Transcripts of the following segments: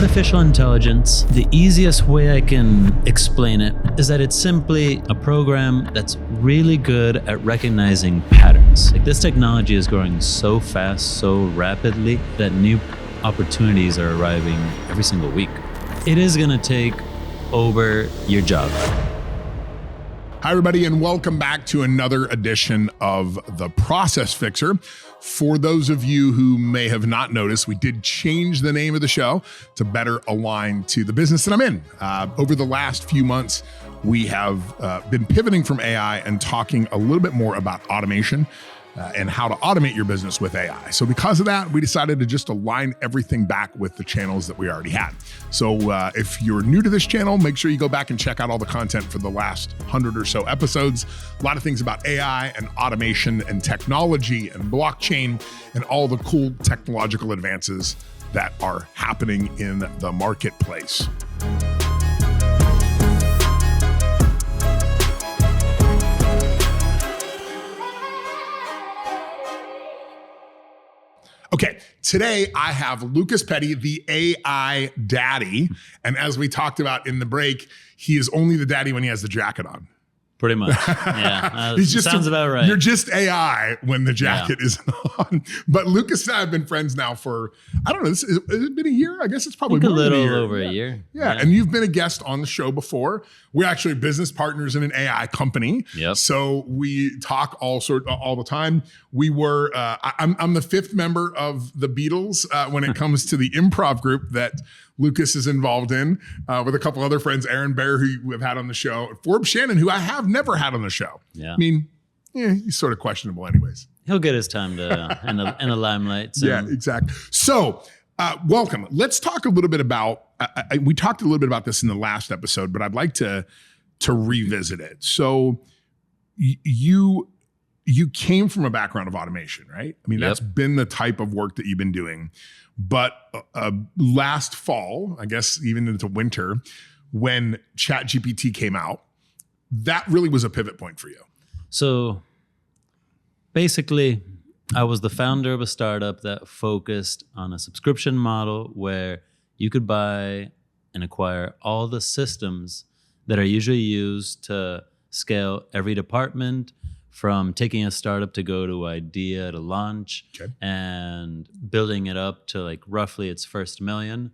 Artificial intelligence, the easiest way I can explain it is that it's simply a program that's really good at recognizing patterns. Like, this technology is growing so fast, so rapidly, that new opportunities are arriving every single week. It is going to take over your job. Hi, everybody, and welcome back to another edition of The Process Fixer. For those of you who may have not noticed, we did change the name of the show to better align to the business that I'm in. Over the last few months, we have been pivoting from AI and talking a little bit more about automation and how to automate your business with AI. So because of that, we decided to just align everything back with the channels that we already had. So if you're new to this channel, make sure you go back and check out all the content for the last 100 or so episodes. A lot of things about AI and automation and technology and blockchain and all the cool technological advances that are happening in the marketplace. Okay, today I have Lucas Petty, the AI daddy. And as we talked about in the break, he is only the daddy when he has the jacket on. Pretty much. Yeah. He's just sounds about right. You're just AI when the jacket isn't on. But Lucas and I have been friends now for, I don't know, has it been a year? I guess it's probably a more little than a year. over a year. Yeah, and you've been a guest on the show before. We're actually business partners in an AI company. Yep. So we talk all the time. We were, I'm the fifth member of the Beatles when it comes to the improv group that Lucas is involved in with a couple other friends, Aaron Bear, who we've had on the show, Forbes Shannon, who I have never had on the show. Yeah. I mean, he's sort of questionable anyways. He'll get his time to in the limelight. So. Yeah, exactly. So welcome. Let's talk a little bit about, we talked a little bit about this in the last episode, but I'd like to revisit it. So you came from a background of automation, right? I mean, that's been the type of work that you've been doing. But last fall, I guess even into winter, when ChatGPT came out, that really was a pivot point for you. So basically, I was the founder of a startup that focused on a subscription model where you could buy and acquire all the systems that are usually used to scale every department, from taking a startup to go to idea to launch and building it up to like roughly its first million.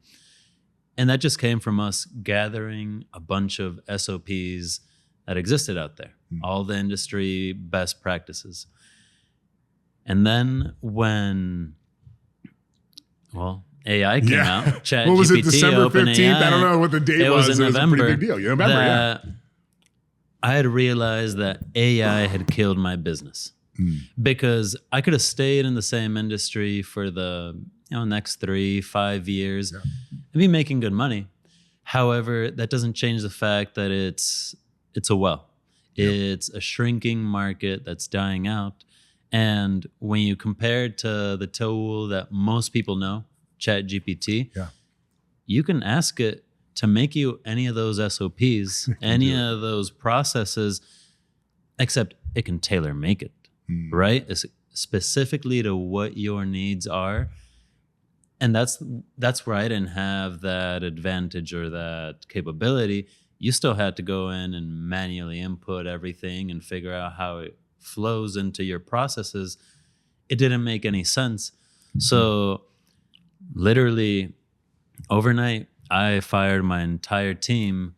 And that just came from us gathering a bunch of SOPs that existed out there, all the industry best practices. And then when, AI came out, ChatGPT, what was it, December 15th? AI, I don't know what the date was. It was in November. A pretty big deal. November, I had realized that AI had killed my business because I could have stayed in the same industry for the next 3-5 years and be making good money. However, that doesn't change the fact that it's a well. It's a shrinking market that's dying out. And when you compare it to the tool that most people know, ChatGPT, you can ask it to make you any of those SOPs, any of those processes, except it can tailor make it, right? It's specifically to what your needs are. And that's where I didn't have that advantage or that capability. You still had to go in and manually input everything and figure out how it flows into your processes. It didn't make any sense. So literally overnight, I fired my entire team,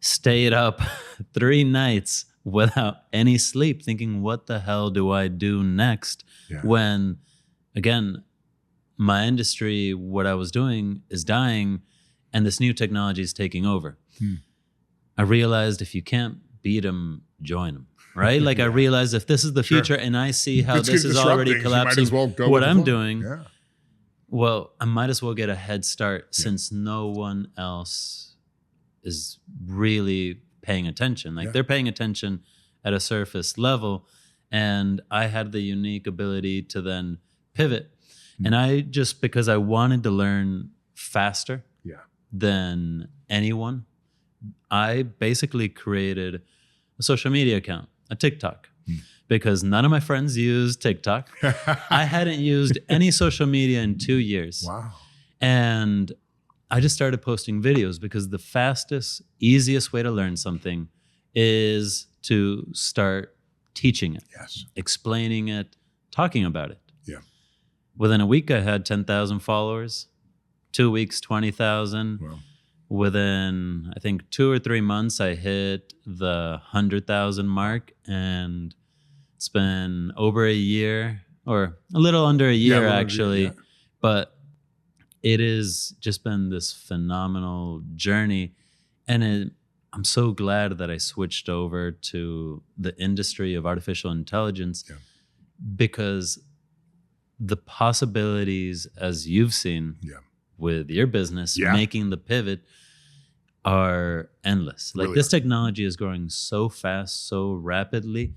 stayed up 3 nights without any sleep, thinking, what the hell do I do next? When, again, my industry, what I was doing is dying and this new technology is taking over. I realized if you can't beat them, join them, right? Like I realized if this is the future and I see how this is already collapsing what I'm doing, well, I might as well get a head start since no one else is really paying attention. Like they're paying attention at a surface level. And I had the unique ability to then pivot. And I just, because I wanted to learn faster than anyone, I basically created a social media account, a TikTok. Because none of my friends used TikTok. I hadn't used any social media in 2 years. Wow. And I just started posting videos because the fastest, easiest way to learn something is to start teaching it, Yes. explaining it, talking about it. Yeah. Within a week, I had 10,000 followers. 2 weeks, 20,000. Wow. Within, I think, 2 or 3 months, I hit the 100,000 mark. And it's been over a year, or a little under a year, actually. But it has just been this phenomenal journey. And I'm so glad that I switched over to the industry of artificial intelligence because the possibilities, as you've seen with your business, making the pivot are endless. Like this technology is growing so fast, so rapidly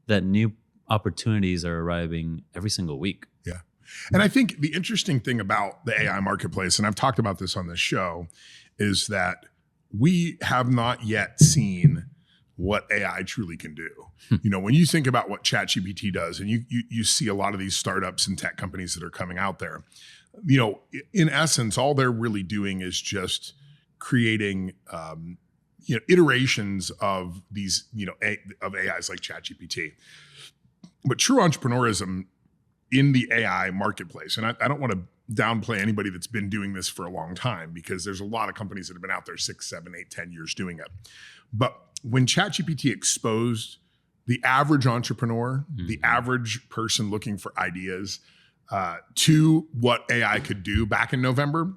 that new opportunities are arriving every single week. Yeah. And I think the interesting thing about the AI marketplace, and I've talked about this on this show, is that we have not yet seen what AI truly can do. You know, when you think about what ChatGPT does, and you see a lot of these startups and tech companies that are coming out there, you know, in essence, all they're really doing is just creating, you know, iterations of these, you know, of AIs like ChatGPT. But true entrepreneurism in the AI marketplace, and I don't want to downplay anybody that's been doing this for a long time, because there's a lot of companies that have been out there 6, 7, 8, 10 years doing it. But when ChatGPT exposed the average entrepreneur, the average person looking for ideas, to what AI could do back in November,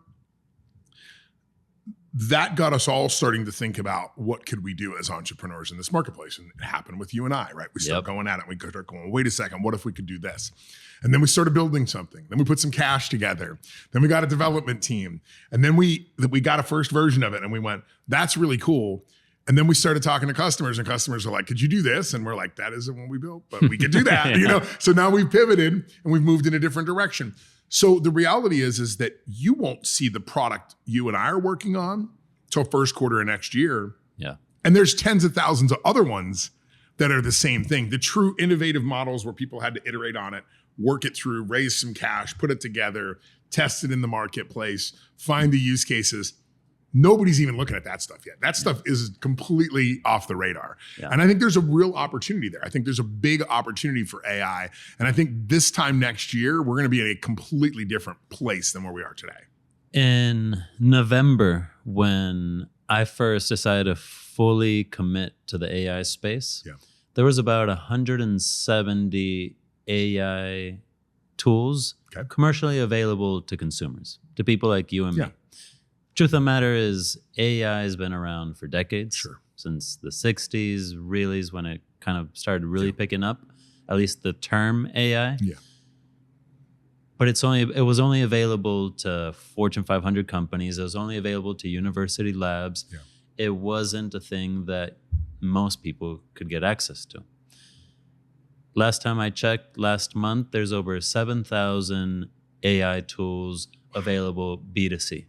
that got us all starting to think about what could we do as entrepreneurs in this marketplace. And it happened with you and I, right? We start going at it. We start going, wait a second, what if we could do this? And then we started building something. Then we put some cash together. Then we got a development team. And then we got a first version of it. And we went, that's really cool. And then we started talking to customers, and customers are like, could you do this? And we're like, that isn't what we built, but we could do that, you know? So now we've pivoted and we've moved in a different direction. So the reality is that you won't see the product you and I are working on till first quarter of next year. Yeah. And there's tens of thousands of other ones that are the same thing. The true innovative models where people had to iterate on it, work it through, raise some cash, put it together, test it in the marketplace, find the use cases. Nobody's even looking at that stuff yet. That stuff is completely off the radar. Yeah. And I think there's a real opportunity there. I think there's a big opportunity for AI. And I think this time next year, we're going to be in a completely different place than where we are today. In November, when I first decided to fully commit to the AI space, there was about 170 AI tools commercially available to consumers, to people like you and me. Truth of the matter is, AI has been around for decades, since the 60s, really is when it kind of started really picking up, at least the term AI. But it was only available to Fortune 500 companies. It was only available to university labs. It wasn't a thing that most people could get access to. Last time I checked, last month, there's over 7,000 AI tools available B2C.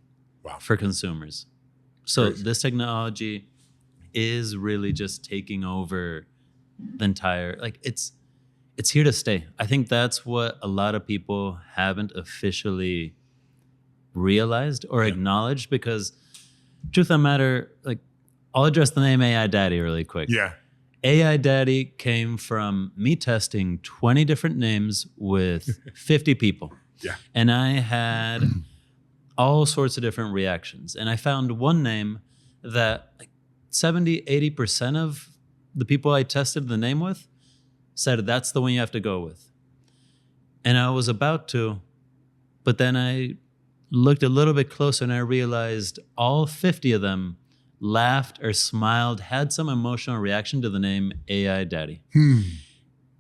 For consumers. So this technology is really just taking over the entire, like it's here to stay. I think that's what a lot of people haven't officially realized or acknowledged, because truth of the matter, like I'll address the name AI Daddy really quick. AI Daddy came from me testing 20 different names with 50 people. And I had all sorts of different reactions. And I found one name that like 70, 80% of the people I tested the name with said, that's the one you have to go with. And I was about to, but then I looked a little bit closer and I realized all 50 of them laughed or smiled, had some emotional reaction to the name AI Daddy.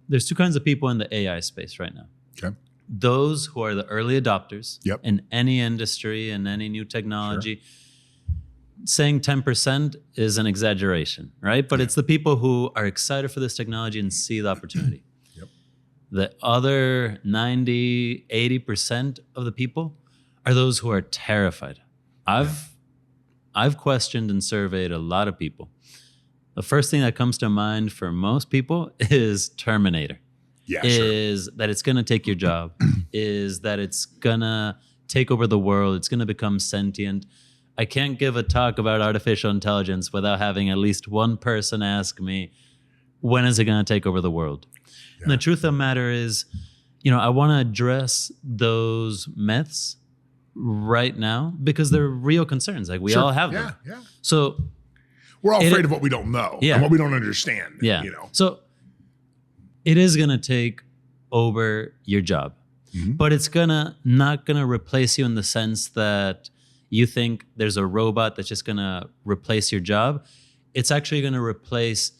There's two kinds of people in the AI space right now. Those who are the early adopters in any industry and any new technology. Saying 10% is an exaggeration, right? But it's the people who are excited for this technology and see the opportunity. The other 90, 80% of the people are those who are terrified. I've questioned and surveyed a lot of people. The first thing that comes to mind for most people is Terminator. Is that it's going to take your job, is that it's going to take over the world, it's going to become sentient. I can't give a talk about artificial intelligence without having at least one person ask me, when is it going to take over the world? Yeah. And the truth of the matter is, I want to address those myths right now because they're real concerns. Like we all have them. Yeah. So we're all afraid of what we don't know and what we don't understand. Yeah. So it is going to take over your job, but it's not going to replace you in the sense that you think there's a robot that's just going to replace your job. It's actually going to replace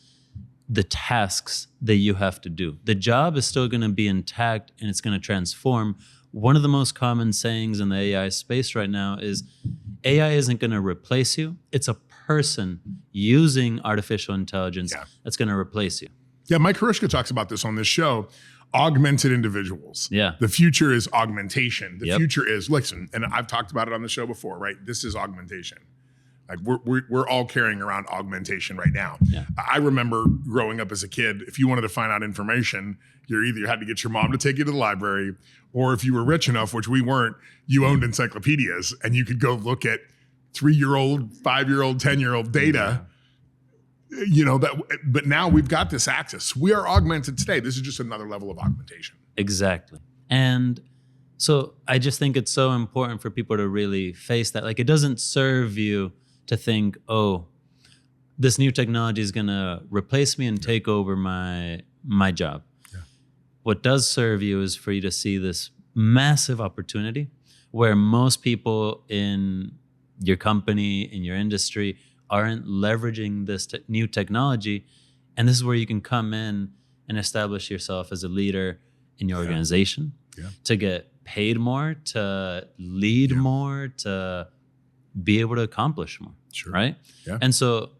the tasks that you have to do. The job is still going to be intact and it's going to transform. One of the most common sayings in the AI space right now is AI isn't going to replace you. It's a person using artificial intelligence that's going to replace you. Yeah, Mike Harushka talks about this on this show. Augmented individuals. Yeah. The future is augmentation. The future is, listen, and I've talked about it on the show before, right? This is augmentation. Like we're all carrying around augmentation right now. Yeah. I remember growing up as a kid, if you wanted to find out information, you either had to get your mom to take you to the library, or if you were rich enough, which we weren't, you owned encyclopedias and you could go look at 3-year-old, 5-year-old, 10-year-old data. But now we've got this access. We are augmented today. This is just another level of augmentation. Exactly. And so I just think it's so important for people to really face that. Like, it doesn't serve you to think, oh, this new technology is going to replace me and take over my job. Yeah. What does serve you is for you to see this massive opportunity where most people in your company, in your industry, aren't leveraging this new technology. And this is where you can come in and establish yourself as a leader in your organization to get paid more, to lead more, to be able to accomplish more. Sure. Right? Yeah. And so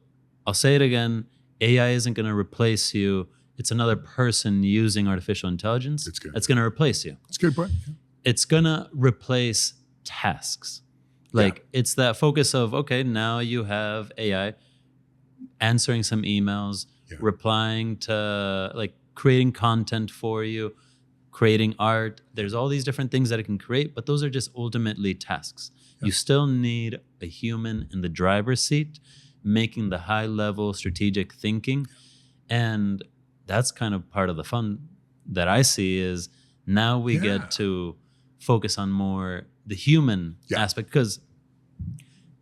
I'll say it again, AI isn't going to replace you. It's another person using artificial intelligence that's going to replace you. It's a good point. Yeah. It's going to replace tasks. Like it's that focus of, okay, now you have AI answering some emails, replying to, like, creating content for you, creating art. There's all these different things that it can create, but those are just ultimately tasks. You still need a human in the driver's seat making the high level strategic thinking. And that's kind of part of the fun that I see is now we get to focus on more the human aspect. Because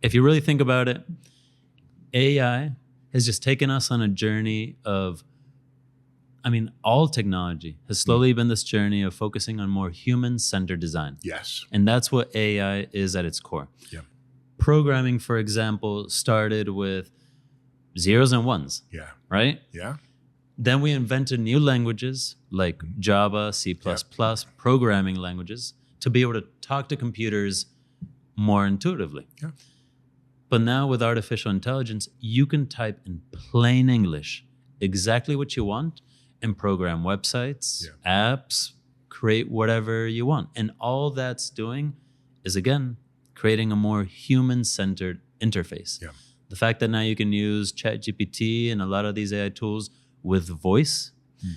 if you really think about it, AI has just taken us on a journey of, all technology has slowly been this journey of focusing on more human-centered design. Yes. And that's what AI is at its core. Yeah. Programming, for example, started with zeros and ones. Yeah. Right? Yeah. Then we invented new languages like Java, C++, programming languages to be able to talk to computers more intuitively. Yeah. But now with artificial intelligence, you can type in plain English exactly what you want and program websites, apps, create whatever you want. And all that's doing is, again, creating a more human-centered interface. Yeah. The fact that now you can use ChatGPT and a lot of these AI tools with voice,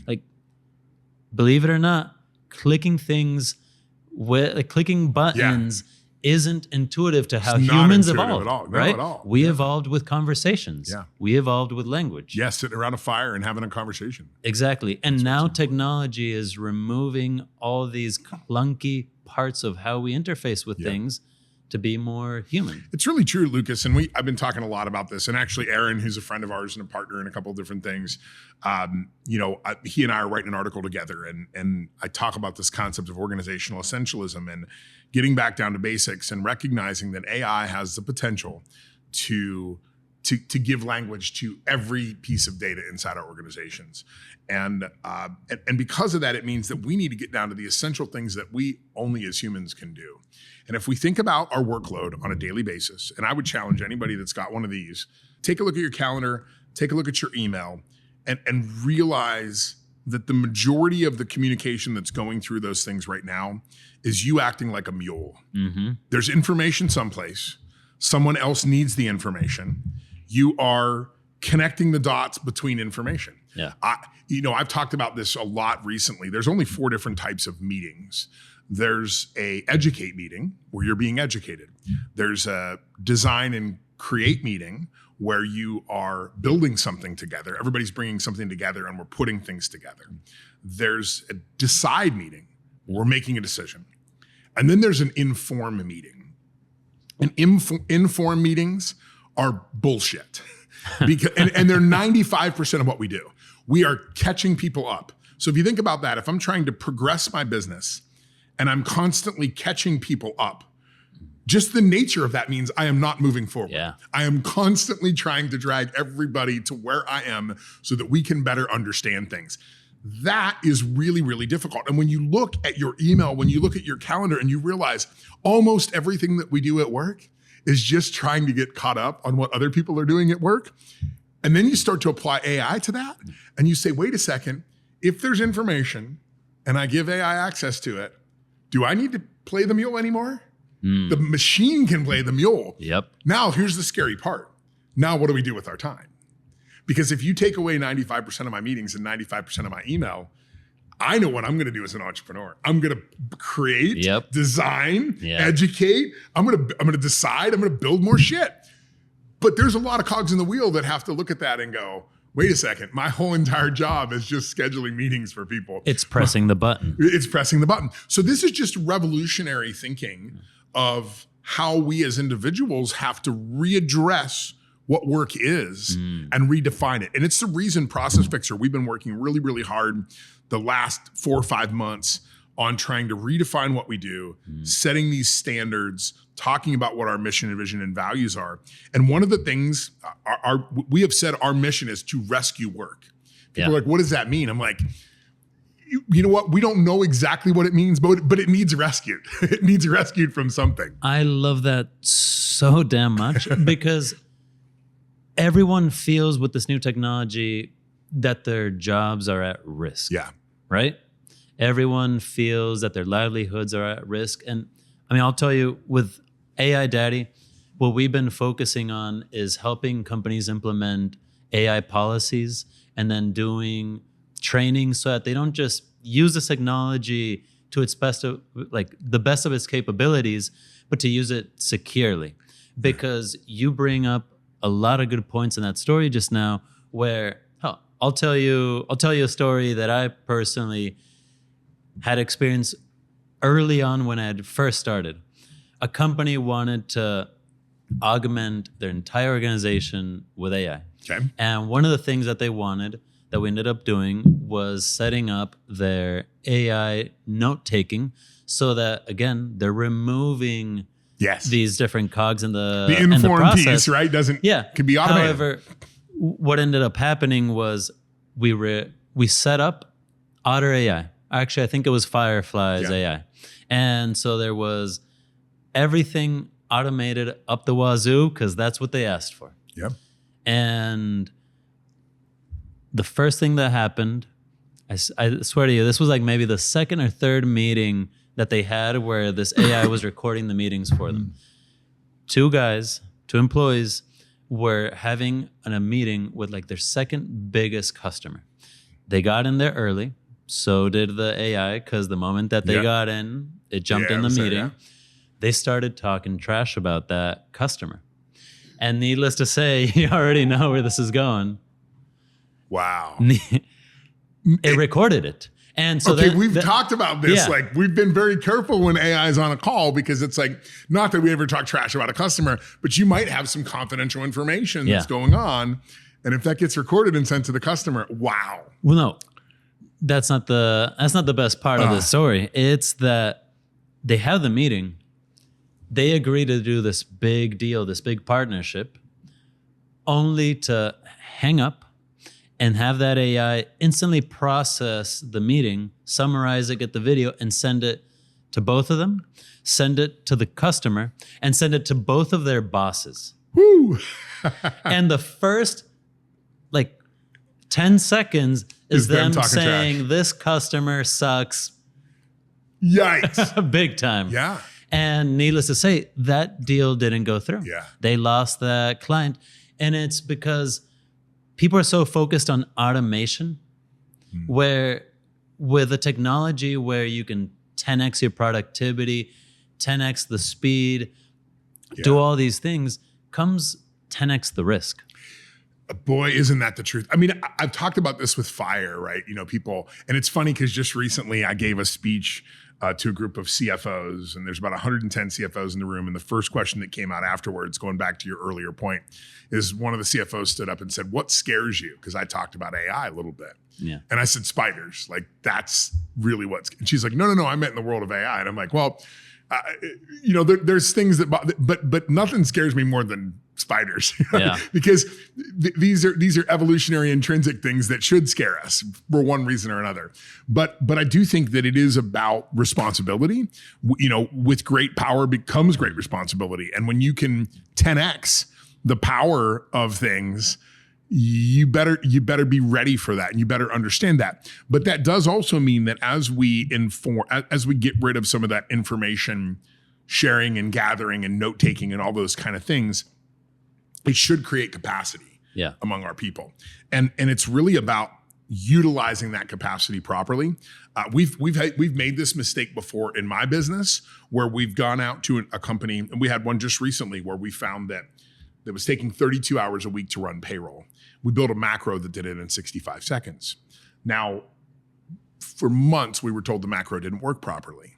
like, believe it or not, clicking things with, like, clicking buttons isn't intuitive to how humans evolved. At all. No, right? At all. We evolved with conversations. Yeah. We evolved with language. Yes, sitting around a fire and having a conversation. Exactly. And now technology is removing all these clunky parts of how we interface with things to be more human. It's really true, Lucas. And I've been talking a lot about this. And actually, Aaron, who's a friend of ours and a partner in a couple of different things, he and I are writing an article together. And I talk about this concept of organizational essentialism and getting back down to basics and recognizing that AI has the potential to give language to every piece of data inside our organizations. And because of that, it means that we need to get down to the essential things that we only as humans can do. And if we think about our workload on a daily basis, and I would challenge anybody that's got one of these, take a look at your calendar, take a look at your email, and realize that the majority of the communication that's going through those things right now is you acting like a mule. Mm-hmm. There's information someplace. Someone else needs the information. You are connecting the dots between information. Yeah. I've talked about this a lot recently. There's only 4 different types of meetings There's a educate meeting where you're being educated. There's a design and create meeting where you are building something together. Everybody's bringing something together and we're putting things together. There's a decide meeting where we're making a decision. And then there's an inform meeting. And inform meetings are bullshit. Because, and they're 95% of what we do. We are catching people up. So if you think about that, if I'm trying to progress my business and I'm constantly catching people up, just the nature of that means I am not moving forward. Yeah. I am constantly trying to drag everybody to where I am so that we can better understand things. That is really, really difficult. And when you look at your email, when you look at your calendar and you realize almost everything that we do at work is just trying to get caught up on what other people are doing at work. And then you start to apply AI to that and you say, wait a second, if there's information and I give AI access to it, do I need to play the mule anymore? The machine can play the mule. Yep. Now, here's the scary part. Now, what do we do with our time? Because if you take away 95% of my meetings and 95% of my email, I know what I'm going to do as an entrepreneur. I'm going to create, design, educate. I'm going to decide. I'm going to build more shit. But there's a lot of cogs in the wheel that have to look at that and go, wait a second, my whole entire job is just scheduling meetings for people. It's pressing the button. It's pressing the button. So this is just revolutionary thinking of how we as individuals have to readdress what work is and redefine it. And it's the reason Process Fixer, we've been working really, really hard the last 4 or 5 months on trying to redefine what we do, setting these standards, talking about what our mission and vision and values are. And one of the things we have said our mission is to rescue work. People are like, what does that mean? I'm like, you know what? We don't know exactly what it means, but it needs rescued. It needs rescued from something. I love that so damn much because everyone feels with this new technology that their jobs are at risk. Yeah. Right? Everyone feels that their livelihoods are at risk. And I mean, I'll tell you, with AI Daddy, what we've been focusing on is helping companies implement AI policies and then doing training so that they don't just use this technology to its best of, like the best of its capabilities, but to use it securely. Because you bring up a lot of good points in that story just now where I'll tell you a story that I personally had experienced early on when I had first started. A company wanted to augment their entire organization with AI. Okay. And one of the things that they wanted that we ended up doing was setting up their AI note-taking so that, again, they're removing these different cogs in the informed piece, right? Can be automated. However, what ended up happening was we set up Otter AI. Actually, I think it was Firefly's AI. And so there was everything automated up the wazoo because that's what they asked for. Yep. And the first thing that happened, I swear to you, this was like maybe the second or third meeting that they had where this AI was recording the meetings for them. Two employees were having a meeting with like their second biggest customer. They got in there early. So did the AI, because the moment that they got in, it jumped in the meeting. They started talking trash about that customer. And needless to say, you already know where this is going. Wow. It recorded it. And so we've talked about this. Like, we've been very careful when AI is on a call because it's like, not that we ever talk trash about a customer, but you might have some confidential information that's going on. And if that gets recorded and sent to the customer, wow. Well, no, that's not the best part of the story. It's that they have the meeting. They agree to do this big deal, this big partnership, only to hang up and have that AI instantly process the meeting, summarize it, get the video, and send it to both of them, send it to the customer, and send it to both of their bosses. Woo! And the first, 10 seconds is them saying, trash. This customer sucks. Yikes. Big time. Yeah. And needless to say, that deal didn't go through. Yeah. They lost that client. And it's because people are so focused on automation, where with a technology where you can 10x your productivity, 10x the speed, Yeah. do all these things, comes 10x the risk. Boy, isn't that the truth? I mean, I've talked about this with fire, right? People, and it's funny because just recently I gave a speech to a group of CFOs, and there's about 110 CFOs in the room. And the first question that came out afterwards, going back to your earlier point, is one of the CFOs stood up and said, "What scares you?" Because I talked about AI a little bit. Yeah. And I said, "Spiders." Like, that's really and she's like, no, I meant in the world of AI. And I'm like, well, there's things that, but nothing scares me more than spiders. Yeah. Because these are evolutionary intrinsic things that should scare us for one reason or another. But I do think that it is about responsibility. With great power becomes great responsibility. And when you can 10x the power of things, you better be ready for that, and you better understand that. But that does also mean that as we get rid of some of that information sharing and gathering and note taking and all those kind of things, it should create capacity among our people. And it's really about utilizing that capacity properly. We've made this mistake before in my business, where we've gone out to a company, and we had one just recently where we found that it was taking 32 hours a week to run payroll. We built a macro that did it in 65 seconds. Now, for months, we were told the macro didn't work properly.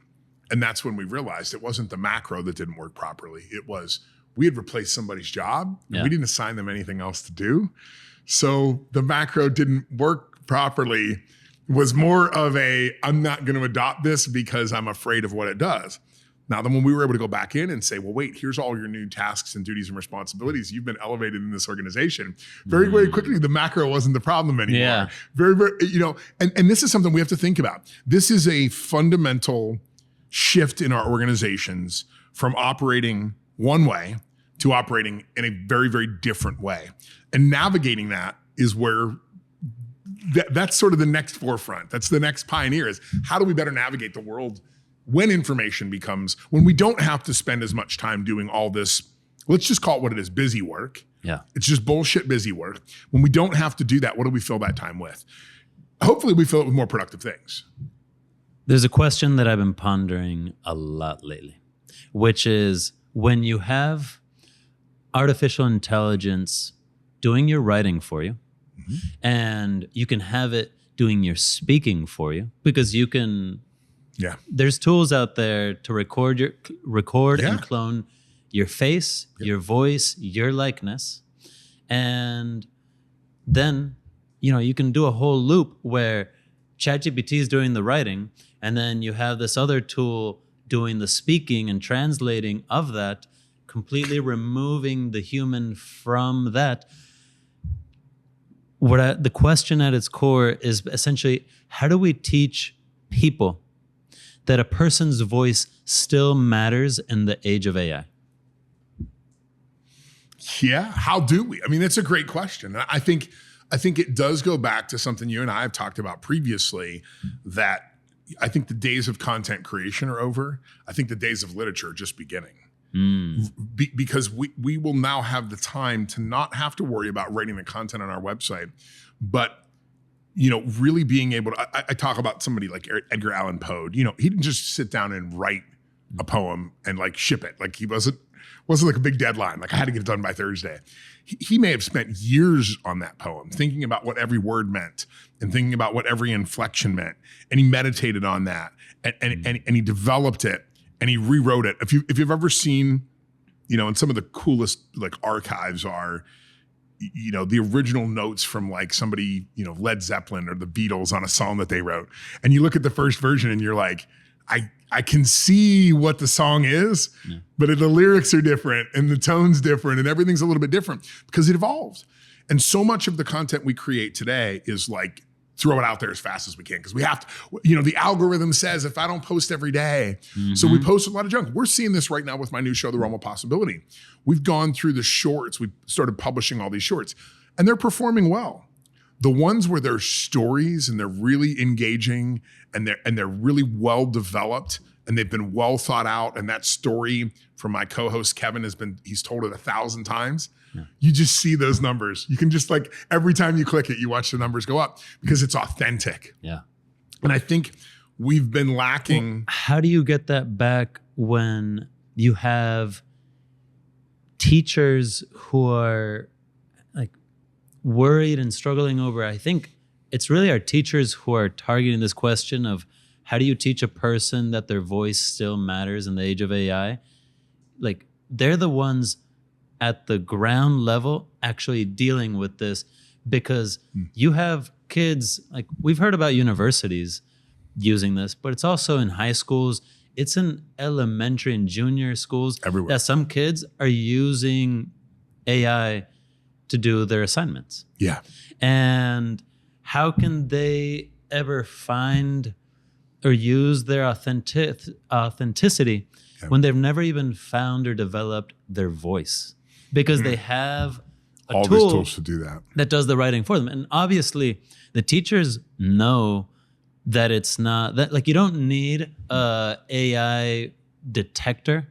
And that's when we realized it wasn't the macro that didn't work properly. It was, we had replaced somebody's job, and we didn't assign them anything else to do. So the macro didn't work properly. It was more of I'm not going to adopt this because I'm afraid of what it does. Now, then when we were able to go back in and say, well, wait, here's all your new tasks and duties and responsibilities. You've been elevated in this organization. Very, very quickly, the macro wasn't the problem anymore. Yeah. Very, very, and this is something we have to think about. This is a fundamental shift in our organizations from operating one way to operating in a very, very different way. And navigating that is where that's sort of the next forefront. That's the next pioneer, is how do we better navigate the world when we don't have to spend as much time doing all this, let's just call it what it is, busy work. Yeah. It's just bullshit busy work. When we don't have to do that, what do we fill that time with? Hopefully we fill it with more productive things. There's a question that I've been pondering a lot lately, which is, when you have artificial intelligence doing your writing for you, and you can have it doing your speaking for you, because you can... Yeah. There's tools out there to record and clone your face, your voice, your likeness. And then, you can do a whole loop where ChatGPT is doing the writing, and then you have this other tool doing the speaking and translating of that, completely removing the human from that. The question at its core is essentially, how do we teach people that a person's voice still matters in the age of AI? Yeah, how do we? I mean, that's a great question. I think it does go back to something you and I have talked about previously, that I think the days of content creation are over. I think the days of literature are just beginning. Because we will now have the time to not have to worry about writing the content on our website, but really being able to, I talk about somebody like Edgar Allan Poe. He didn't just sit down and write a poem and ship it. He wasn't like a big deadline. I had to get it done by Thursday. He may have spent years on that poem, thinking about what every word meant and thinking about what every inflection meant. And he meditated on that, and he developed it, and he rewrote it. If you've ever seen, and some of the coolest archives are, the original notes from somebody, Led Zeppelin or the Beatles on a song that they wrote. And you look at the first version and you're like, I can see what the song is, but the lyrics are different and the tone's different and everything's a little bit different because it evolved. And so much of the content we create today is throw it out there as fast as we can, because we have to, the algorithm says if I don't post every day, so we post a lot of junk. We're seeing this right now with my new show, The Realm of Possibility. We've gone through the shorts. We've started publishing all these shorts, and they're performing well. The ones where there's stories and they're really engaging and they're really well developed and they've been well thought out, and that story from my co-host Kevin he's told it 1,000 times. Yeah. You just see those numbers. You can just every time you click it, you watch the numbers go up because it's authentic. Yeah. And I think we've been lacking. How do you get that back when you have teachers who are like worried and struggling over? I think it's really our teachers who are targeting this question of how do you teach a person that their voice still matters in the age of AI? Like, they're the ones at the ground level actually dealing with this, because you have kids, like we've heard about universities using this, but it's also in high schools. It's in elementary and junior schools Everywhere. that some kids are using AI to do their assignments. Yeah. And how can they ever find or use their authenticity when they've never even found or developed their voice? Because they have all these tools to do that does the writing for them. And obviously the teachers know that it's not that, like, you don't need a AI detector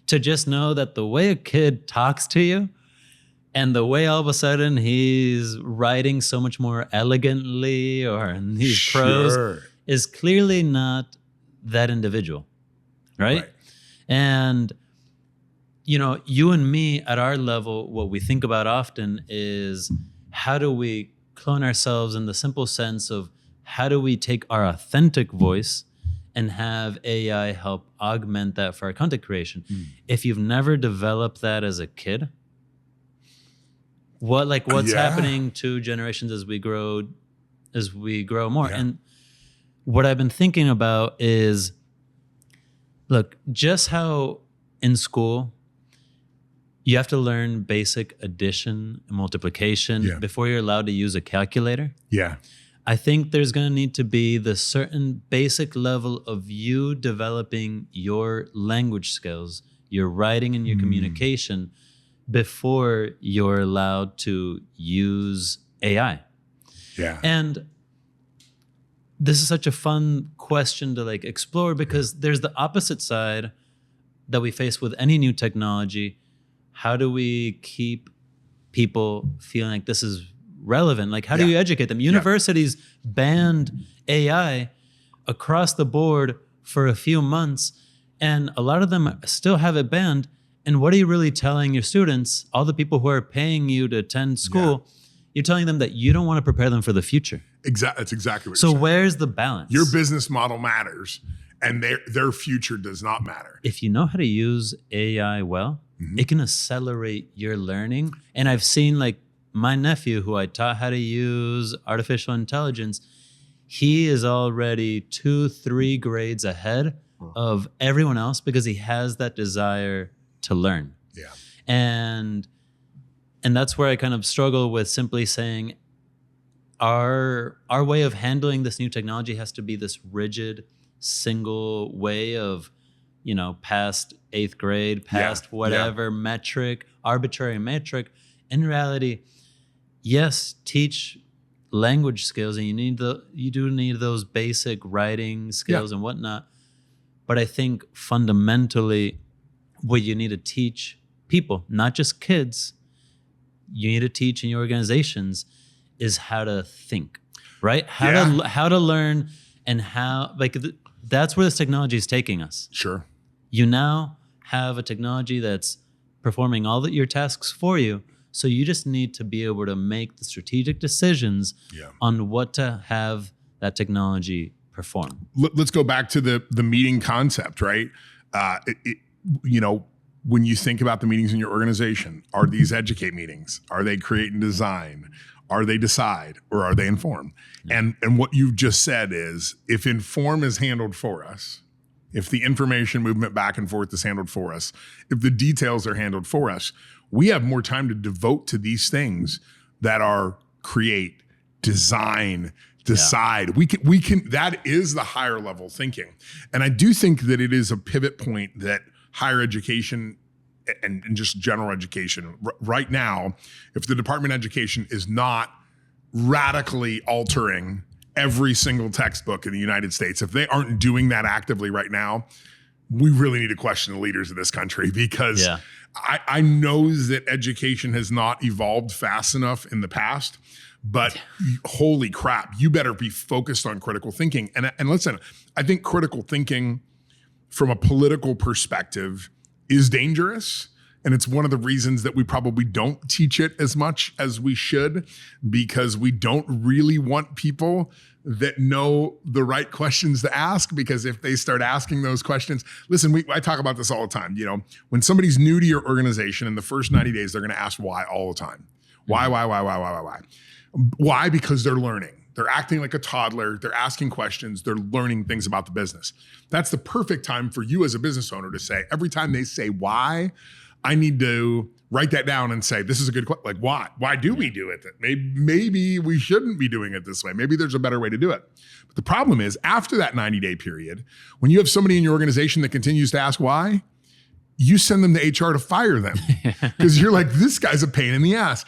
to just know that the way a kid talks to you and the way all of a sudden he's writing so much more elegantly or in these prose is clearly not that individual, right? And you know, you and me at our level, what we think about often is how do we clone ourselves in the simple sense of how do we take our authentic voice and have AI help augment that for our content creation? If you've never developed that as a kid, what's happening to generations as we grow more? And what I've been thinking about is, look, just how in school you have to learn basic addition and multiplication before you're allowed to use a calculator. I think there's going to need to be the certain basic level of you developing your language skills, your writing and your communication before you're allowed to use AI. And this is such a fun question to like explore, because there's the opposite side that we face with any new technology. How do we keep people feeling like this is relevant? Like, how do you educate them? Universities banned AI across the board for a few months, and a lot of them still have it banned. And what are you really telling your students, all the people who are paying you to attend school? You're telling them that you don't want to prepare them for the future. That's exactly what you're saying. So where's the balance? Your business model matters, and their future does not matter. If you know how to use AI well, it can accelerate your learning. And I've seen, like, my nephew, who I taught how to use artificial intelligence, he is already 2-3 grades ahead of everyone else because he has that desire to learn. And that's where I kind of struggle with simply saying our way of handling this new technology has to be this rigid, single way of, you know, past 8th grade, past whatever metric, arbitrary metric. In reality, yes, teach language skills, and you do need those basic writing skills and whatnot. But I think fundamentally, what you need to teach people, not just kids, you need to teach in your organizations is how to think, right? How to learn, and how, like, that's where this technology is taking us. You now have a technology that's performing all your tasks for you. So you just need to be able to make the strategic decisions on what to have that technology perform. Let's go back to the meeting concept, right? You know, when you think about the meetings in your organization, are these educate meetings? Are they create and design? Are they decide, or are they inform? And what you've just said is, if inform is handled for us, if the information movement back and forth is handled for us, if the details are handled for us, we have more time to devote to these things that are create, design, decide. We can. That is the higher level thinking. And I do think that it is a pivot point that higher education and just general education right now, if the Department of Education is not radically altering every single textbook in the United States, if they aren't doing that actively right now, we really need to question the leaders of this country, because I know that education has not evolved fast enough in the past, But holy crap, you better be focused on critical thinking. And listen, I think critical thinking from a political perspective is dangerous. And it's one of the reasons that we probably don't teach it as much as we should, because we don't really want people that know the right questions to ask. Because if they start asking those questions, listen, I talk about this all the time. You know, when somebody's new to your organization, in the first 90 days, they're going to ask why all the time. Why? Why? Because they're learning. They're acting like a toddler. They're asking questions. They're learning things about the business. That's the perfect time for you as a business owner to say, every time they say why, I need to write that down and say, this is a good question. Like, why? Why do we do it? Maybe we shouldn't be doing it this way. Maybe there's a better way to do it. But the problem is, after that 90-day period, when you have somebody in your organization that continues to ask why, you send them to HR to fire them, because you're like, this guy's a pain in the ass.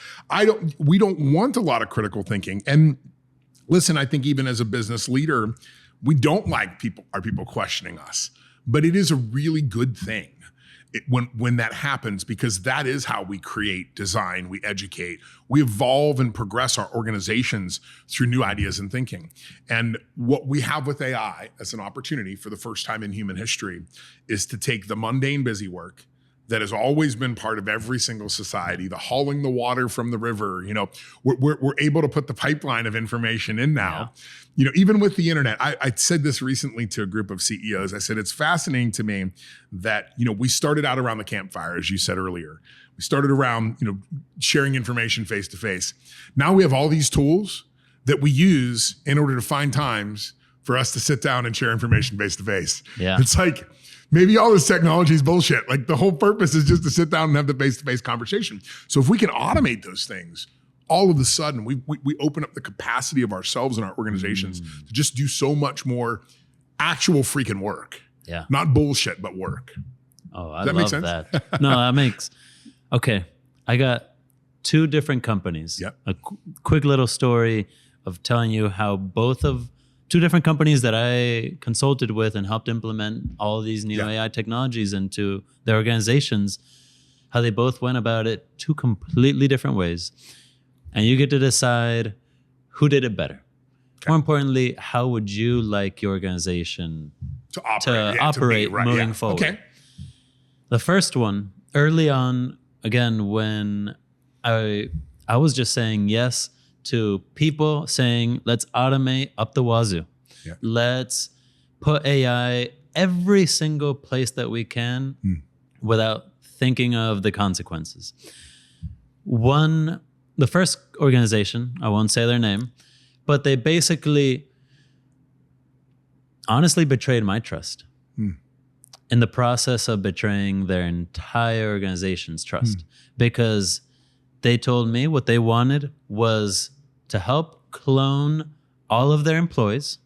We don't want a lot of critical thinking. And listen, I think even as a business leader, we don't like our people questioning us, but it is a really good thing when that happens, because that is how we create, design, we educate, we evolve and progress our organizations through new ideas and thinking. And what we have with AI as an opportunity for the first time in human history is to take the mundane busy work that has always been part of every single society, the hauling the water from the river. You know, we're able to put the pipeline of information in now. Yeah. You know, even with the internet, I said this recently to a group of CEOs. I said, it's fascinating to me that, you know, we started out around the campfire, as you said earlier. We started around, you know, sharing information face to face. Now we have all these tools that we use in order to find times for us to sit down and share information face to face. Yeah. It's like, maybe all this technology is bullshit. Like, the whole purpose is just to sit down and have the face-to-face conversation. So if we can automate those things, all of a sudden we open up the capacity of ourselves and our organizations to just do so much more actual freaking work. Yeah. Not bullshit, but work. Oh, I love that. No, that makes, okay. I got 2 different companies. Yep. A quick little story of telling you how both of 2 different companies that I consulted with and helped implement all of these new AI technologies into their organizations, how they both went about it 2 completely different ways. And you get to decide who did it better. Okay. More importantly, how would you like your organization to operate moving forward? Okay. The first one, early on, again, when I was just saying yes to people saying, let's automate up the wazoo. Yeah. Let's put AI every single place that we can without thinking of the consequences. The first organization, I won't say their name, but they basically honestly betrayed my trust in the process of betraying their entire organization's trust, because they told me what they wanted was to help clone all of their employees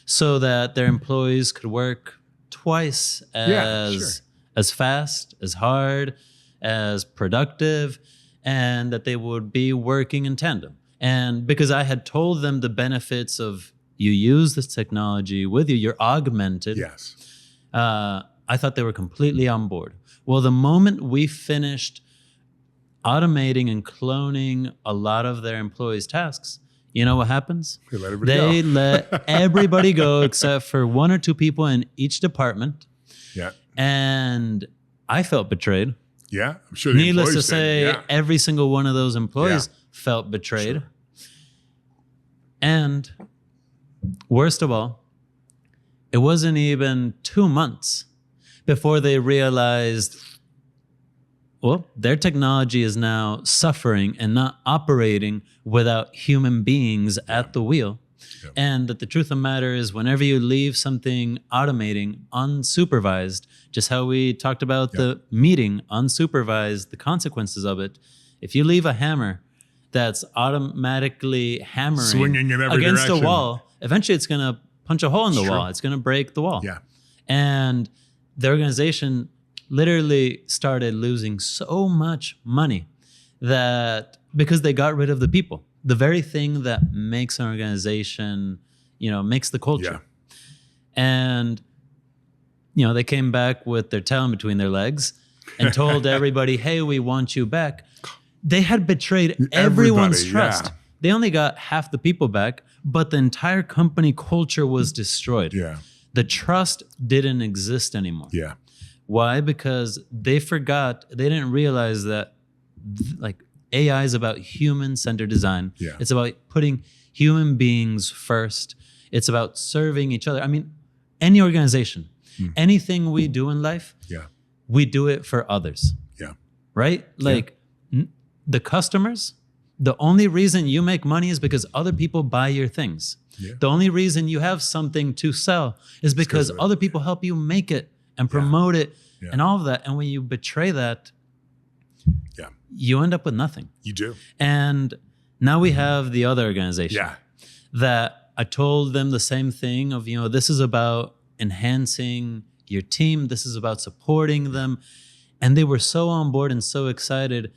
so that their employees could work twice as fast, as hard, as productive, and that they would be working in tandem. And because I had told them the benefits of, you use this technology with you, you're augmented. Yes. I thought they were completely on board. Well, the moment we finished automating and cloning a lot of their employees' tasks, you know what happens? They let everybody go except for 1 or 2 people in each department. Yeah. And I felt betrayed. Yeah, I'm sure. Needless to say, every single one of those employees felt betrayed. Sure. And worst of all, it wasn't even 2 months before they realized, well, their technology is now suffering and not operating without human beings at the wheel. Yep. And that the truth of the matter is, whenever you leave something automating unsupervised, just how we talked about the meeting unsupervised, the consequences of it, if you leave a hammer that's automatically hammering swinging in every against direction, a wall, eventually it's going to punch a hole in the wall. It's going to break the wall. Yeah. And the organization literally started losing so much money that because they got rid of the people, the very thing that makes an organization, you know, makes the culture. Yeah. And, you know, they came back with their tail in between their legs and told everybody, hey, we want you back. They had betrayed everyone's trust They only got half the people back, but the entire company culture was destroyed. Yeah. The trust didn't exist anymore. Yeah. Why? Because they didn't realize that like AI is about human-centered design. Yeah. It's about putting human beings first. It's about serving each other. I mean, any organization, anything we do in life, we do it for others. Yeah. Right? Like the customers, the only reason you make money is because other people buy your things. Yeah. The only reason you have something to sell is because other people help you make it and promote it and all of that. And when you betray that, you end up with nothing. You do. And now we have the other organization that I told them the same thing of, this is about enhancing your team. This is about supporting them. And they were so on board and so excited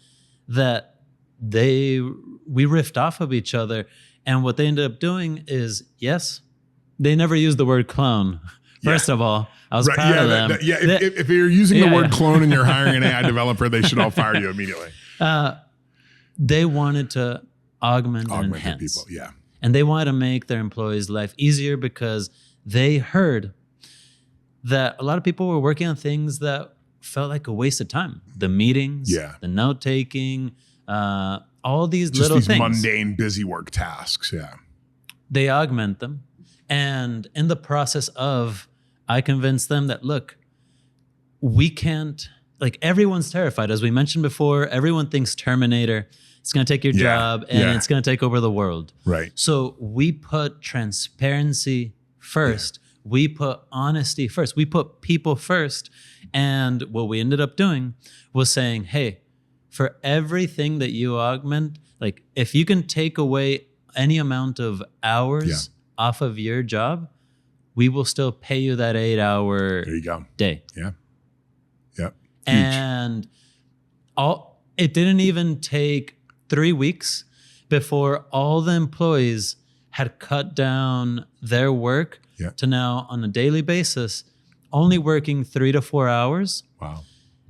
that we riffed off of each other. And what they ended up doing is, yes, they never used the word clone. First of all, I was proud of them. If you're using the word clone and you're hiring an AI developer, they should all fire you immediately. They wanted to augment and enhance. People. Yeah. And they wanted to make their employees' life easier because they heard that a lot of people were working on things that felt like a waste of time. The meetings, the note-taking, all these just little these things. Mundane, busy work tasks. Yeah. They augment them. And in the process of, I convinced them that, look, we can't, like everyone's terrified. As we mentioned before, everyone thinks Terminator, it's going to take your job and it's going to take over the world. Right. So we put transparency first. We put honesty first. We put people first. And what we ended up doing was saying, hey, for everything that you augment, like if you can take away any amount of hours off of your job, we will still pay you that 8-hour day. Yeah. Yeah. Huge. And it didn't even take 3 weeks before all the employees had cut down their work to now on a daily basis, only working 3 to 4 hours. Wow.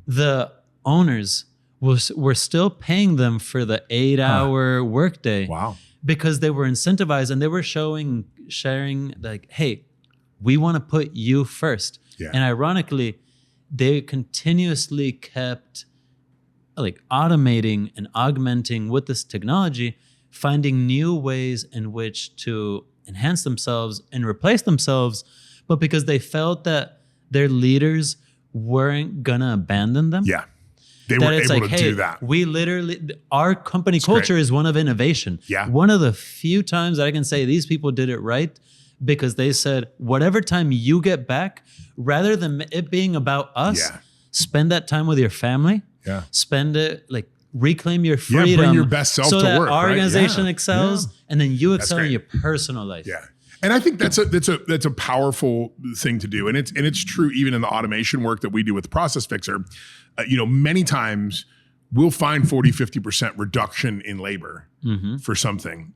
The owners were still paying them for the 8-hour workday. Wow. Because they were incentivized and they were sharing like, hey, we want to put you first. Yeah. And ironically, they continuously kept like automating and augmenting with this technology, finding new ways in which to enhance themselves and replace themselves. But because they felt that their leaders weren't gonna abandon them. Yeah. They were able to do that. We literally, our company culture is one of innovation. Yeah. One of the few times that I can say these people did it right, because they said, whatever time you get back, rather than it being about us, spend that time with your family. Yeah. Spend it, like reclaim your freedom. Yeah, bring your best self to work. So that our organization excels and then you excel in your personal life. Yeah. And I think that's a powerful thing to do. And it's true even in the automation work that we do with Process Fixer. Many times we'll find 40-50% reduction in labor for something.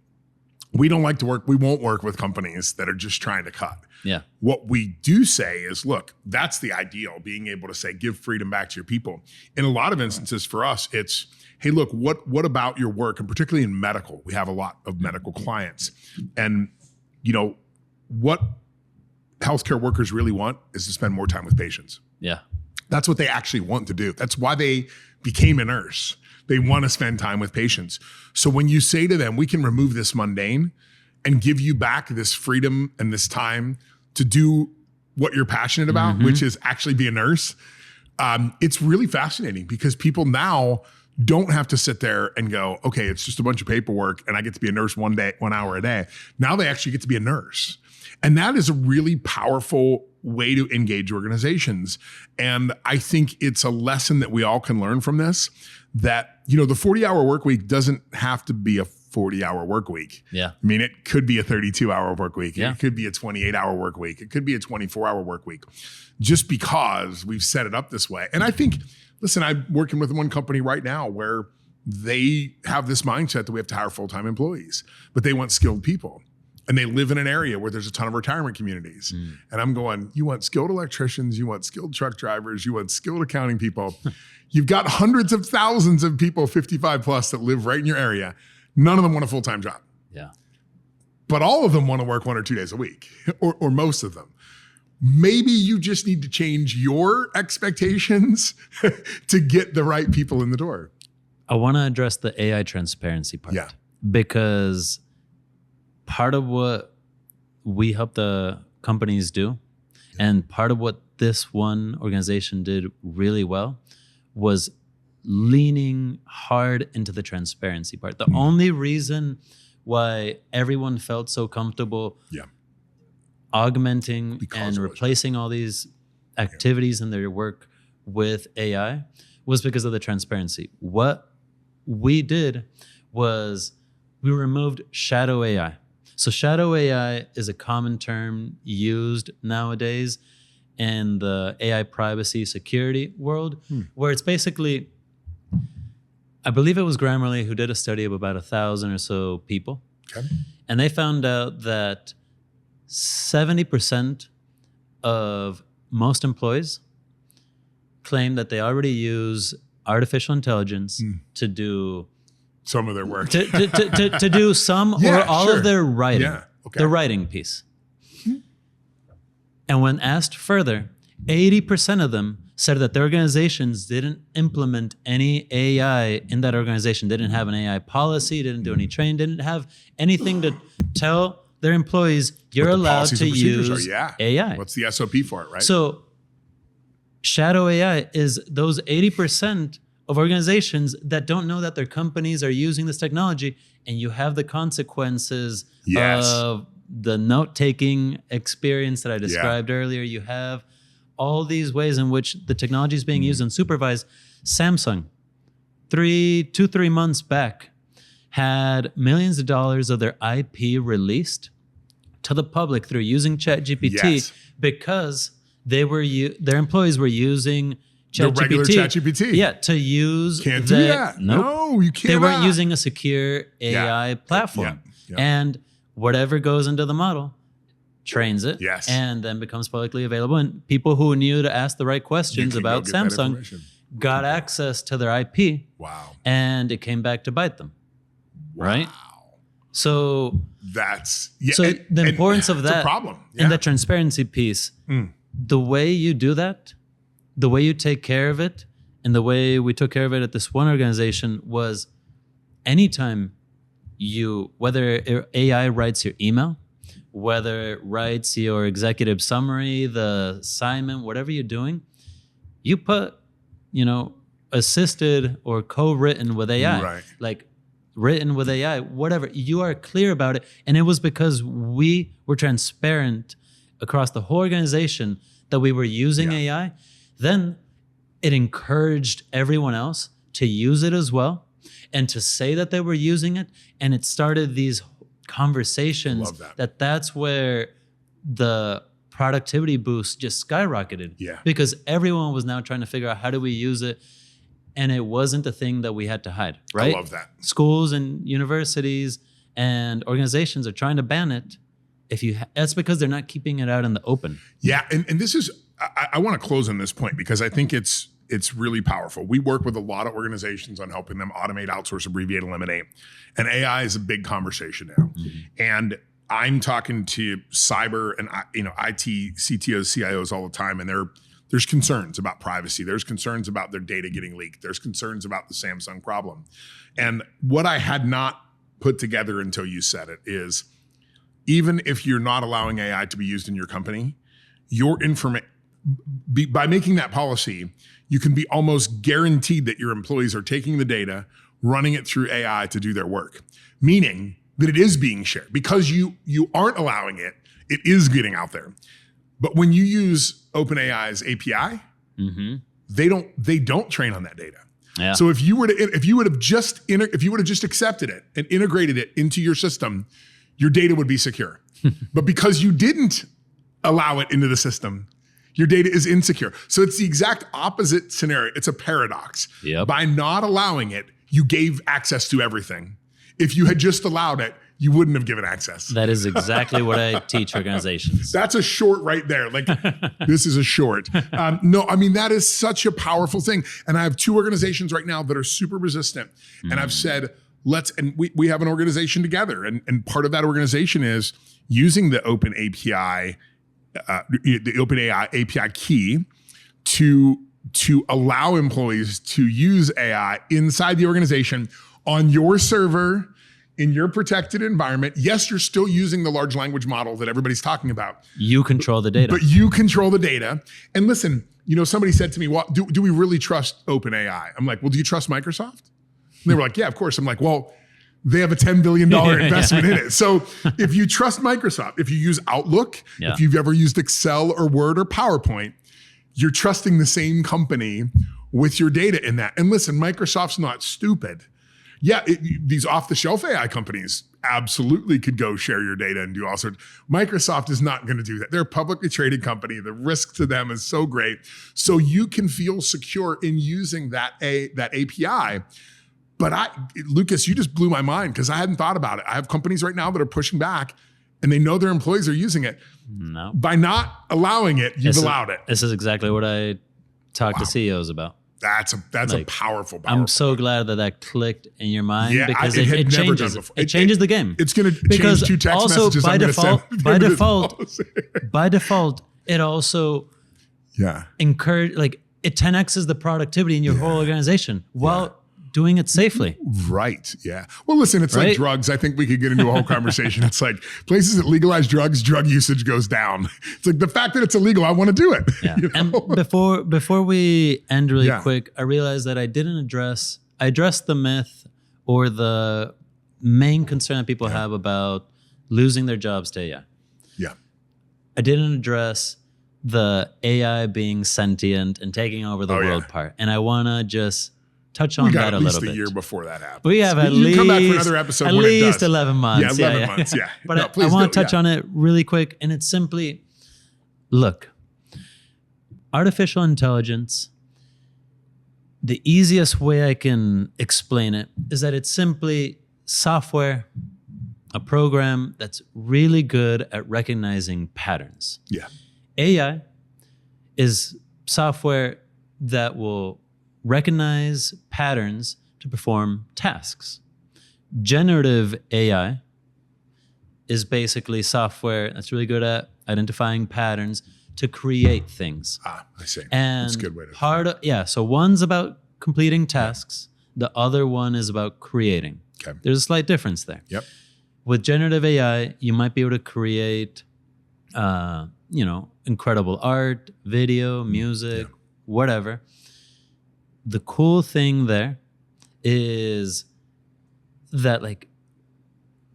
We don't like to work. We won't work with companies that are just trying to cut. Yeah. What we do say is, look, that's the ideal, being able to say, give freedom back to your people. In a lot of instances for us, it's, hey, look, what about your work? And particularly in medical, we have a lot of medical clients. And, what healthcare workers really want is to spend more time with patients. Yeah. That's what they actually want to do. That's why they became a nurse. They want to spend time with patients. So when you say to them, we can remove this mundane and give you back this freedom and this time to do what you're passionate about, which is actually be a nurse, it's really fascinating because people now don't have to sit there and go, okay, it's just a bunch of paperwork and I get to be a nurse 1 hour a day. Now they actually get to be a nurse. And that is a really powerful way to engage organizations. And I think it's a lesson that we all can learn from this, that, the 40-hour work week doesn't have to be a 40-hour work week. Yeah. I mean, it could be a 32-hour work week. Yeah. It could be a 28-hour work week. It could be a 24-hour work week, just because we've set it up this way. And I think, listen, I'm working with one company right now where they have this mindset that we have to hire full-time employees, but they want skilled people. And they live in an area where there's a ton of retirement communities. And I'm going, you want skilled electricians, you want skilled truck drivers, you want skilled accounting people. You've got hundreds of thousands of people 55 plus that live right in your area. None of them want a full-time job. Yeah. But all of them want to work 1 or 2 days a week, or most of them. Maybe you just need to change your expectations to get the right people in the door. I want to address the AI transparency part. Yeah. Because part of what we help the companies do, and part of what this one organization did really well, was leaning hard into the transparency part. The only reason why everyone felt so comfortable augmenting and replacing all these activities in their work with AI was because of the transparency. What we did was we removed shadow AI. So shadow AI is a common term used nowadays in the AI privacy security world, where it's basically, I believe it was Grammarly who did a study of about 1,000 or so people. Okay. And they found out that 70% of most employees claim that they already use artificial intelligence to do some of their work. to do some or all of their writing. Yeah. Okay. The writing piece. And when asked further, 80% of them said that their organizations didn't implement any AI in that organization, didn't have an AI policy, didn't do any training, didn't have anything to tell their employees, you're allowed to use AI. What's the SOP for it, right? So shadow AI is those 80% of organizations that don't know that their companies are using this technology, and you have the consequences of the note-taking experience that I described earlier. You have all these ways in which the technology is being used unsupervised. Samsung, 3 months back, had millions of dollars of their IP released to the public through using ChatGPT because their employees were using ChatGPT. The regular ChatGPT. Yeah, to use. Can't do that. Nope. No, you can't. They weren't using a secure AI platform. And whatever goes into the model trains it and then becomes publicly available. And people who knew to ask the right questions about Samsung got access to their IP. Wow. And it came back to bite them. Right? So that's the importance of that a problem. And the transparency piece, the way you do that, the way you take care of it, and the way we took care of it at this one organization was anytime whether AI writes your email, whether it writes your executive summary, the assignment, whatever you're doing, you put, assisted or co-written with AI. Right. Like written with AI, whatever. You are clear about it. And it was because we were transparent across the whole organization that we were using AI. Then it encouraged everyone else to use it as well and to say that they were using it. And it started these conversations that's where the productivity boost just skyrocketed. Yeah. Because everyone was now trying to figure out how do we use it. And it wasn't a thing that we had to hide, right? I love that. Schools and universities and organizations are trying to ban it. That's because they're not keeping it out in the open. Yeah, and this is, I want to close on this point because I think it's really powerful. We work with a lot of organizations on helping them automate, outsource, abbreviate, eliminate. And AI is a big conversation now. And I'm talking to cyber and IT CTOs, CIOs all the time, and there's concerns about privacy. There's concerns about their data getting leaked. There's concerns about the Samsung problem. And what I had not put together until you said it is, even if you're not allowing AI to be used in your company, your information, by making that policy, you can be almost guaranteed that your employees are taking the data, running it through AI to do their work, meaning that it is being shared. Because you aren't allowing it, it is getting out there. But when you use OpenAI's API, they don't train on that data. Yeah. So if you would have just accepted it and integrated it into your system, your data would be secure. But because you didn't allow it into the system, your data is insecure. So it's the exact opposite scenario. It's a paradox. Yep. By not allowing it, you gave access to everything. If you had just allowed it, you wouldn't have given access. That is exactly what I teach organizations. That's a short right there. Like, this is a short. No, I mean, that is such a powerful thing. And I have 2 organizations right now that are super resistant. And I've said, we have an organization together, and part of that organization is using the open API, the OpenAI API key to allow employees to use AI inside the organization on your server in your protected environment. Yes, you're still using the large language model that everybody's talking about. You control the data. But you control the data. And listen, somebody said to me, well, do we really trust OpenAI? I'm like, well, do you trust Microsoft? And they were like, yeah, of course. I'm like, well, they have a $10 billion investment in it. So if you trust Microsoft, if you use Outlook, if you've ever used Excel or Word or PowerPoint, you're trusting the same company with your data in that. And listen, Microsoft's not stupid. Yeah, these off-the-shelf AI companies absolutely could go share your data and do all sorts. Microsoft is not going to do that. They're a publicly traded company. The risk to them is so great. So you can feel secure in using that API. But Lucas, you just blew my mind because I hadn't thought about it. I have companies right now that are pushing back and they know their employees are using it. No. By not allowing it, you've allowed it. This is exactly what I talk to CEOs about. That's a powerful. I'm so glad that clicked in your mind because it had never changes. done before. It changes the game. It's going to change 2 text also messages. By default, it also encourage it 10x's the productivity in your whole organization while doing it safely. Right. Yeah. Well, listen, it's like drugs. I think we could get into a whole conversation. It's like places that legalize drugs, drug usage goes down. It's like the fact that it's illegal, I want to do it. Yeah. And before we end really quick, I realized that I addressed the myth or the main concern that people have about losing their jobs to AI. Yeah. I didn't address the AI being sentient and taking over the world part. And I want to just touch on that a little bit. We got at least a year before that happens. We have at least come back for another episode. At least 11 months. Yeah, 11 months. Yeah. But I want to touch on it really quick, and it's simply, look, artificial intelligence. The easiest way I can explain it is that it's simply software, a program that's really good at recognizing patterns. Yeah. AI is software that will recognize patterns to perform tasks. Generative AI is basically software that's really good at identifying patterns to create things. I see. And that's a good way to so one's about completing tasks, the other one is about creating. Okay. There's a slight difference there. Yep. With generative AI, you might be able to create incredible art, video, music, whatever. The cool thing there is that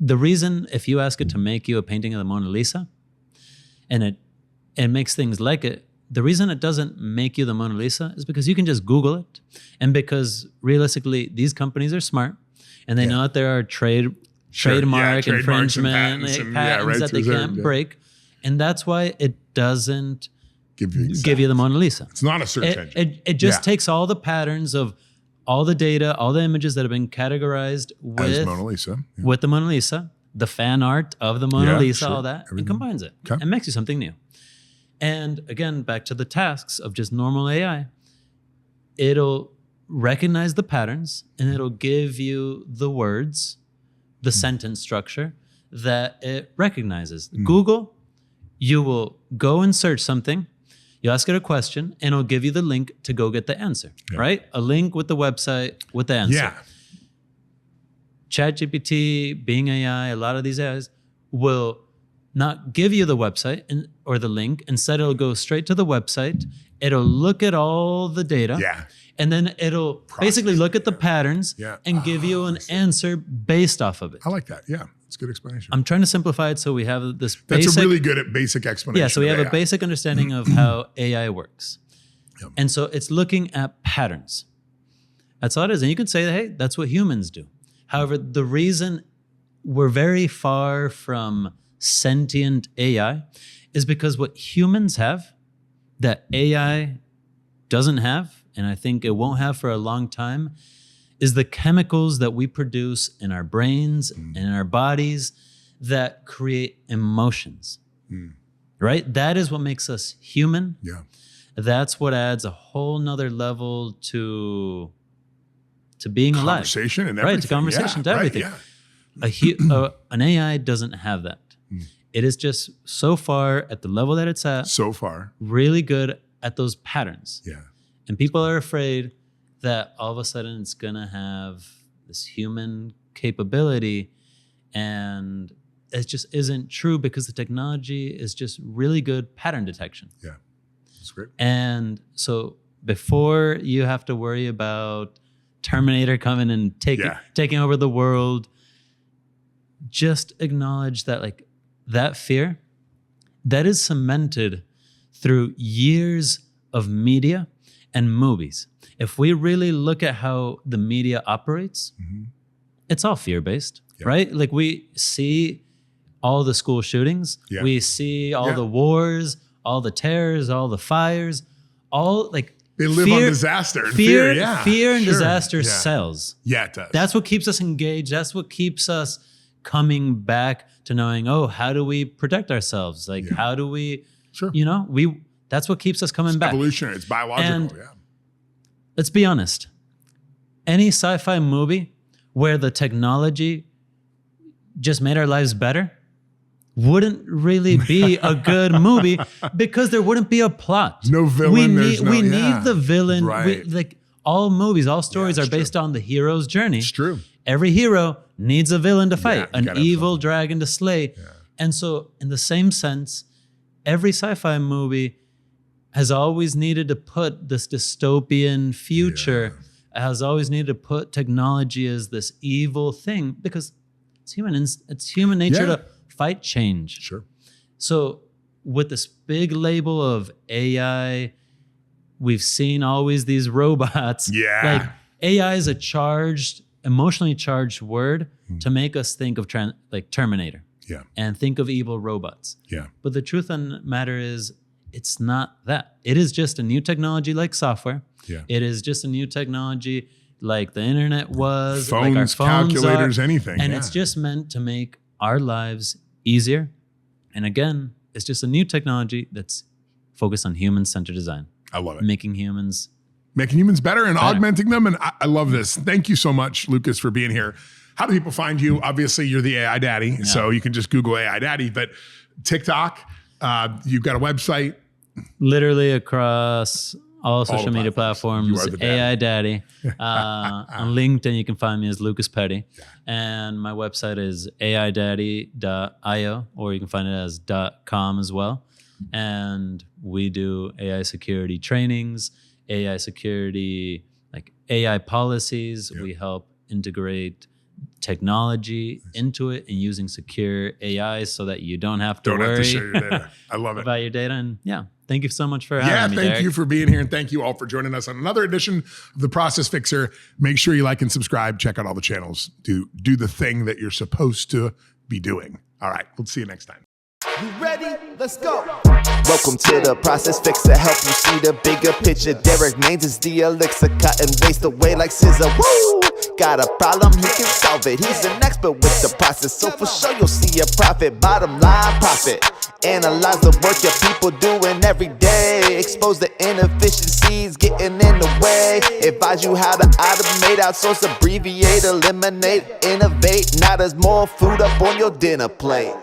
the reason if you ask it to make you a painting of the Mona Lisa and it makes things like it, the reason it doesn't make you the Mona Lisa is because you can just Google it. And because realistically, these companies are smart and they know that there are trademark infringement patents that they can't break. And that's why it doesn't give you the Mona Lisa. It's not a search engine. It just takes all the patterns of all the data, all the images that have been categorized with Mona Lisa, with the Mona Lisa, the fan art of the Mona Lisa, all that, and combines it and makes you something new. And again, back to the tasks of just normal AI, it'll recognize the patterns and it'll give you the words, the sentence structure that it recognizes. Google, you will go and search something. You ask it a question, and it'll give you the link to go get the answer, right? A link with the website with the answer. Yeah. ChatGPT, Bing AI, a lot of these AIs will not give you the website or the link. Instead, it'll go straight to the website. It'll look at all the data. Yeah. And then it'll basically look at the patterns and give you an answer based off of it. I like that. Yeah. It's a good explanation. I'm trying to simplify it so we have this basic... That's a really good at basic explanation. Yeah, so we have a basic understanding of how AI works. Yep. And so it's looking at patterns. That's all it is. And you can say, hey, that's what humans do. However, the reason we're very far from sentient AI is because what humans have that AI doesn't have, and I think it won't have for a long time, is the chemicals that we produce in our brains and in our bodies that create emotions, right? That is what makes us human. Yeah. That's what adds a whole nother level to to being alive. Conversation and everything. Right, to conversation, to everything. An AI doesn't have that. It is just so far at the level that it's at, So far. really good at those patterns. Yeah. And people are afraid that all of a sudden it's going to have this human capability, and it just isn't true because the technology is just really good pattern detection. Yeah. That's great. And so before you have to worry about Terminator coming and taking over the world, just acknowledge that like that fear that is cemented through years of media and movies. If we really look at how the media operates, it's all fear-based, right? Like we see all the school shootings, we see all the wars, all the terrors, all the fires, all like they live on disaster and fear. Yeah, fear and disaster sells. Yeah, it does. That's what keeps us engaged. That's what keeps us coming back to knowing, oh, how do we protect ourselves? Like, how do we, that's what keeps us coming back. Evolutionary, it's biological, and let's be honest. Any sci-fi movie where the technology just made our lives better wouldn't really be a good movie because there wouldn't be a plot. No villain. We need the villain. Right. Like all movies, all stories are based on the hero's journey. It's true. Every hero needs a villain to fight, an evil something. dragon to slay. Yeah. And so in the same sense, every sci-fi movie has always needed to put this dystopian future, has always needed to put technology as this evil thing because it's human nature to fight change. Sure. So with this big label of AI, we've seen always these robots. Yeah. Like AI is a emotionally charged word to make us think of like Terminator. Yeah. And think of evil robots. Yeah. But the truth of the matter is, it's not that. It is just a new technology like software. Yeah. It is just a new technology like the internet was. Phones, like our phones calculators, anything. And it's just meant to make our lives easier. And again, it's just a new technology that's focused on human-centered design. I love it. Making humans better and augmenting them. And I love this. Thank you so much, Lucas, for being here. How do people find you? Obviously, you're the AI daddy, so you can just Google AI daddy. But TikTok, you've got a website. Literally across all social media platforms, You are the daddy. AI daddy. On LinkedIn, you can find me as Lucas Petty. And my website is aidaddy.io, or you can find it as .com as well. And we do AI security trainings, AI security, like AI policies. We help integrate technology into it and using secure AI so that you don't have to worry to share your data. I love it. about your data. And thank you so much for having me, thank Derek. you for being here. And thank you all for joining us on another edition of The Process Fixer. Make sure you like and subscribe. Check out all the channels. Do the thing that you're supposed to be doing. All right. We'll see you next time. You ready? Let's go. Welcome to the Process Fixer. Help you see the bigger picture. Derek Maines is the elixir, cut and waste away like scissor. Woo! Got a problem, he can solve it. He's an expert with the process, so for sure you'll see a profit. Bottom line profit. Analyze the work your people doing every day. Expose the inefficiencies getting in the way. Advise you how to automate, outsource, abbreviate, eliminate, innovate. Now there's more food up on your dinner plate.